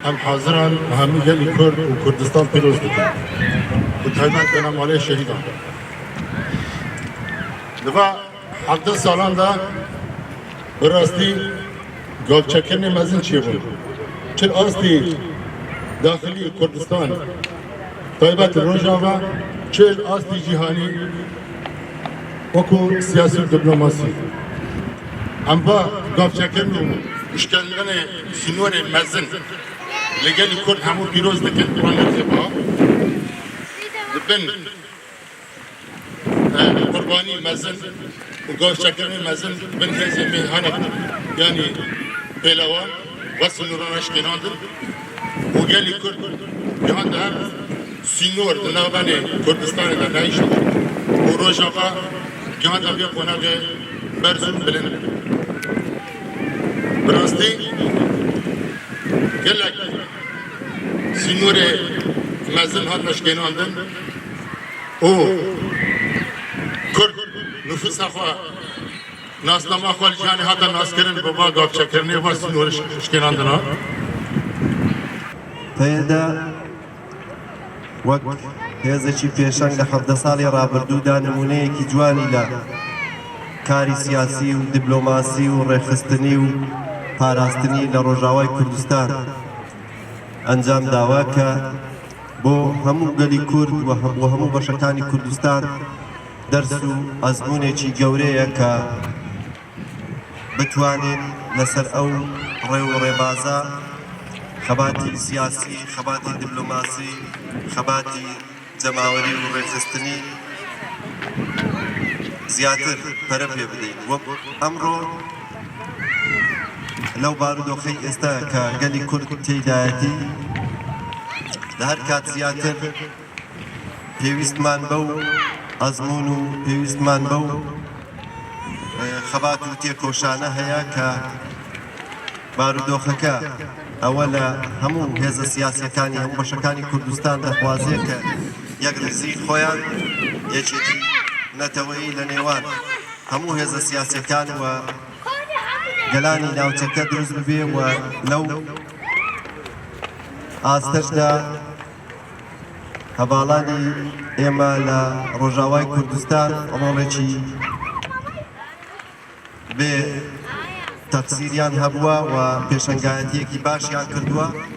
ام حاضران همی گلی کرد و کردستان پیروز بکن و تایمت کنم علیه شهیدان دفعه 17 سالان دا براستی گاو چکرنی مزین چی بود چل آستی داخلی کردستان تایبت روژاوا چل آستی جهانی وکو سیاسی و دیپلماسی ام با گاو چکرنی اشکالن سنور مزن لگلی کرد همو پیروز دکن قرآن زبا دبن قربانی مزن و گاو چکرنی مزن بن هزی مهانت یعنی پیلوان وصل نورانش کناندن و گلی کرد جهان ده سینور دنابانی کردستان ده نایشت و روژاوا جهان ده بیا قناق برزون بلند براستی گلک سینور مزن هات نشکناندن و کرد نفوس اخواه ناسنامه خوال جانی هاتا ناس کرن بابا گاف چکرنی و سینور شکناندن ها پێدا وەک هێزێکی پێشەنگ لە 17 ساڵی ڕابردوودا نمونەیەکی جوانی لە کاری سیاسی و دیپلۆماسی و ڕێخستنی و پاراستنی لە ڕۆژاوای کوردستان ئەنجام داوە کە بۆ هەموو گەلی کورد و هەموو بەشەکانی کوردستان دەرس و ئەزموونێکی گەورەیە کە بتوانین لەسەر ئەو ڕێ و ڕێبازە خەباتی سیاسی، خەباتی دیپلۆماسی، خەباتی جەماوەری و ڕێخستنی زیاتر پەرە پێ بدەین. وەک ئەمڕۆ لەو بارودۆخەی ئێستا کە گەلی کورد تێیدایەتی لە هەر کات زیاتر پێویستمان بەو ئەزموون و پێویستمان بەو خەبات و تێکۆشانە هەیە کە بارودۆخەکە ئەوە لە هەموو هێزە سیاسیەکانی هەموو بەشەکانی کوردستان دەخوازێت کە یەک ڕێزی خۆیان یەکێتی نەتەوەیی لە نێوان هەموو هێزە سیاسیەکان و گەلانی ناوچەکە دروست ببێ و لەو ئاستەشدا هەواڵانی ئێمە لە ڕۆژاوای کوردستان ڕۆڵێکی بێ تەقسیریان هەبووە و پێشەنگایەتیەکی باشیان کردووە.